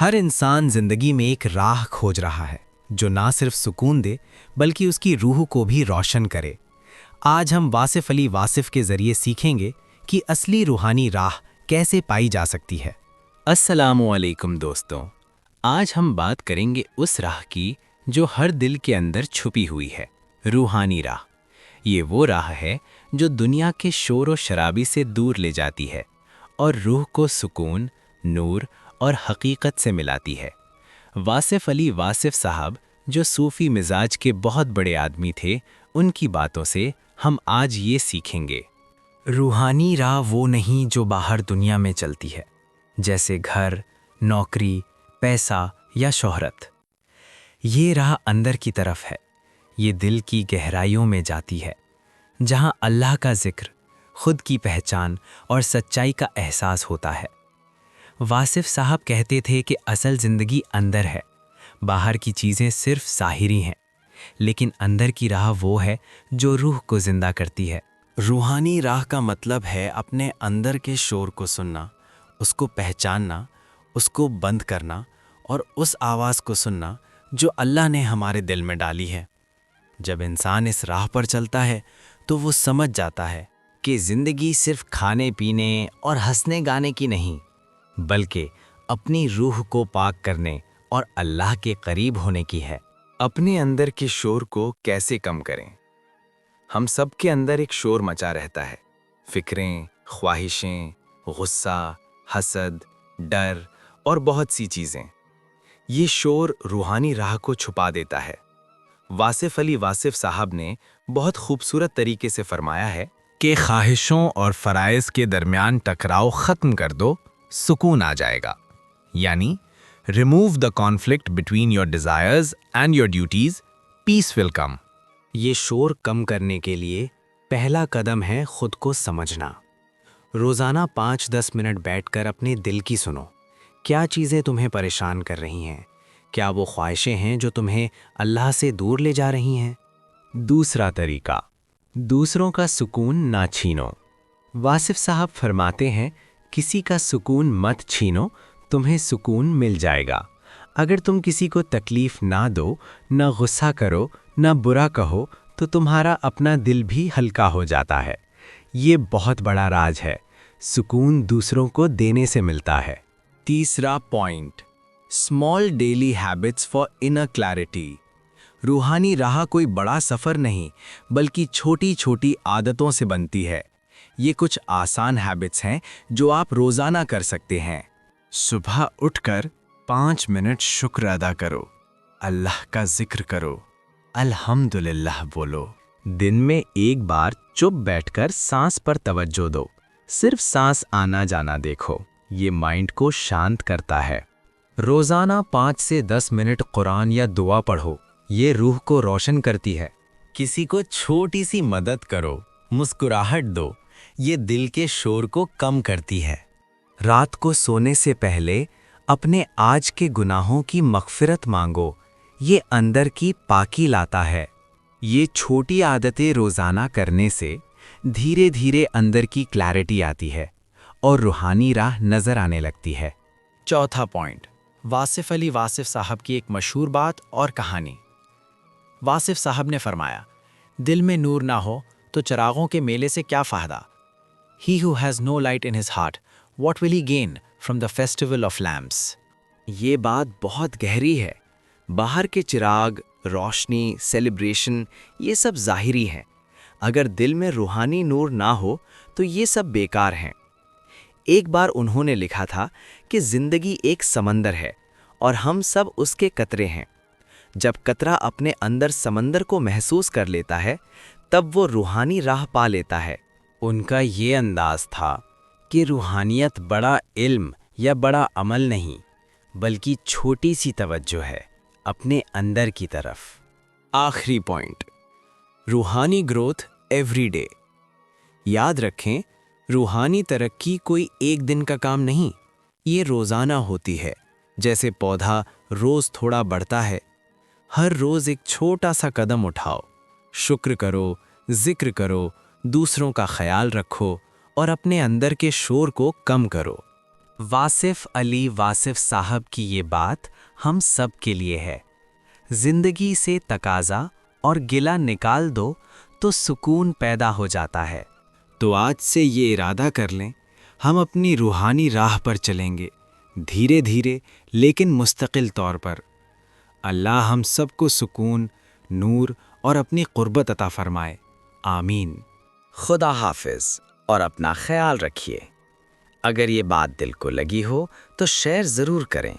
ہر انسان زندگی میں ایک راہ کھوج رہا ہے جو نہ صرف سکون دے بلکہ اس کی روح کو بھی روشن کرے۔ آج ہم واصف علی واصف کے ذریعے سیکھیں گے کہ اصلی روحانی راہ کیسے پائی جا سکتی ہے۔ السلام علیکم دوستوں، آج ہم بات کریں گے اس راہ کی جو ہر دل کے اندر چھپی ہوئی ہے، روحانی راہ۔ یہ وہ راہ ہے جو دنیا کے شور و شرابی سے دور لے جاتی ہے اور روح کو سکون، نور اور حقیقت سے ملاتی ہے۔ واصف علی واصف صاحب جو صوفی مزاج کے بہت بڑے آدمی تھے، ان کی باتوں سے ہم آج یہ سیکھیں گے۔ روحانی راہ وہ نہیں جو باہر دنیا میں چلتی ہے، جیسے گھر، نوکری، پیسہ یا شہرت۔ یہ راہ اندر کی طرف ہے، یہ دل کی گہرائیوں میں جاتی ہے، جہاں اللہ کا ذکر، خود کی پہچان اور سچائی کا احساس ہوتا ہے۔ واصف صاحب کہتے تھے کہ اصل زندگی اندر ہے، باہر کی چیزیں صرف ظاہری ہیں، لیکن اندر کی راہ وہ ہے جو روح کو زندہ کرتی ہے۔ روحانی راہ کا مطلب ہے اپنے اندر کے شور کو سننا، اس کو پہچاننا، اس کو بند کرنا اور اس آواز کو سننا جو اللہ نے ہمارے دل میں ڈالی ہے۔ جب انسان اس راہ پر چلتا ہے تو وہ سمجھ جاتا ہے کہ زندگی صرف کھانے پینے اور ہنسنے گانے کی نہیں، بلکہ اپنی روح کو پاک کرنے اور اللہ کے قریب ہونے کی ہے۔ اپنے اندر کے شور کو کیسے کم کریں؟ ہم سب کے اندر ایک شور مچا رہتا ہے، فکریں، خواہشیں، غصہ، حسد، ڈر اور بہت سی چیزیں۔ یہ شور روحانی راہ کو چھپا دیتا ہے۔ واصف علی واصف صاحب نے بہت خوبصورت طریقے سے فرمایا ہے کہ خواہشوں اور فرائض کے درمیان ٹکراؤ ختم کر دو، سکون آ جائے گا۔ یعنی remove the conflict between your desires and your duties, peace will come۔ یہ شور کم کرنے کے لیے پہلا قدم ہے خود کو سمجھنا۔ روزانہ 5-10 منٹ بیٹھ کر اپنے دل کی سنو۔ کیا چیزیں تمہیں پریشان کر رہی ہیں؟ کیا وہ خواہشیں ہیں جو تمہیں اللہ سے دور لے جا رہی ہیں؟ دوسرا طریقہ، دوسروں کا سکون نہ چھینو۔ واصف صاحب فرماتے ہیں، کسی کا سکون مت چھینو، تمہیں سکون مل جائے گا۔ اگر تم کسی کو تکلیف نہ دو، نہ غصہ کرو، نہ برا کہو، تو تمہارا اپنا دل بھی ہلکا ہو جاتا ہے۔ یہ بہت بڑا راز ہے، سکون دوسروں کو دینے سے ملتا ہے۔ تیسرا point, small daily habits for inner clarity. روحانی راہ کوئی بڑا سفر نہیں، بلکہ چھوٹی چھوٹی عادتوں سے بنتی ہے۔ یہ کچھ آسان ہیبٹس ہیں جو آپ روزانہ کر سکتے ہیں۔ صبح اٹھ کر 5 منٹ شکر ادا کرو، اللہ کا ذکر کرو، الحمدللہ بولو۔ دن میں ایک بار چپ بیٹھ کر سانس پر توجہ دو، صرف سانس آنا جانا دیکھو، یہ مائنڈ کو شانت کرتا ہے۔ روزانہ 5 سے 10 منٹ قرآن یا دعا پڑھو، یہ روح کو روشن کرتی ہے۔ کسی کو چھوٹی سی مدد کرو، مسکراہٹ دو، یہ دل کے شور کو کم کرتی ہے۔ رات کو سونے سے پہلے اپنے آج کے گناہوں کی مغفرت مانگو، یہ اندر کی پاکی لاتا ہے۔ یہ چھوٹی عادتیں روزانہ کرنے سے دھیرے دھیرے اندر کی کلیئرٹی آتی ہے اور روحانی راہ نظر آنے لگتی ہے۔ چوتھا پوائنٹ، واصف علی واصف صاحب کی ایک مشہور بات اور کہانی۔ واصف صاحب نے فرمایا، دل میں نور نہ ہو تو چراغوں کے میلے سے کیا فائدہ؟ He who has no light in his heart, what will he gain from the festival of lamps؟ یہ بات بہت گہری ہے۔ باہر کے چراغ، روشنی، سیلیبریشن، یہ سب ظاہری ہیں۔ اگر دل میں روحانی نور نہ ہو تو یہ سب بیکار ہیں۔ ایک بار انہوں نے لکھا تھا کہ زندگی ایک سمندر ہے اور ہم سب اس کے قطرے ہیں۔ جب قطرہ اپنے اندر سمندر کو محسوس کر لیتا ہے، تب وہ روحانی راہ پا لیتا ہے۔ ان کا یہ انداز تھا کہ روحانیت بڑا علم یا بڑا عمل نہیں، بلکہ چھوٹی سی توجہ ہے اپنے اندر کی طرف۔ آخری پوائنٹ، روحانی گروتھ ایوری ڈے۔ یاد رکھیں، روحانی ترقی کوئی ایک دن کا کام نہیں، یہ روزانہ ہوتی ہے۔ جیسے پودا روز تھوڑا بڑھتا ہے، ہر روز ایک چھوٹا سا قدم اٹھاؤ، شکر کرو، ذکر کرو، دوسروں کا خیال رکھو اور اپنے اندر کے شور کو کم کرو۔ واصف علی واصف صاحب کی یہ بات ہم سب کے لیے ہے۔ زندگی سے تقاضا اور گلہ نکال دو تو سکون پیدا ہو جاتا ہے۔ تو آج سے یہ ارادہ کر لیں، ہم اپنی روحانی راہ پر چلیں گے، دھیرے دھیرے لیکن مستقل طور پر۔ اللہ ہم سب کو سکون، نور اور اپنی قربت عطا فرمائے، آمین۔ خدا حافظ اور اپنا خیال رکھیے۔ اگر یہ بات دل کو لگی ہو تو شیئر ضرور کریں۔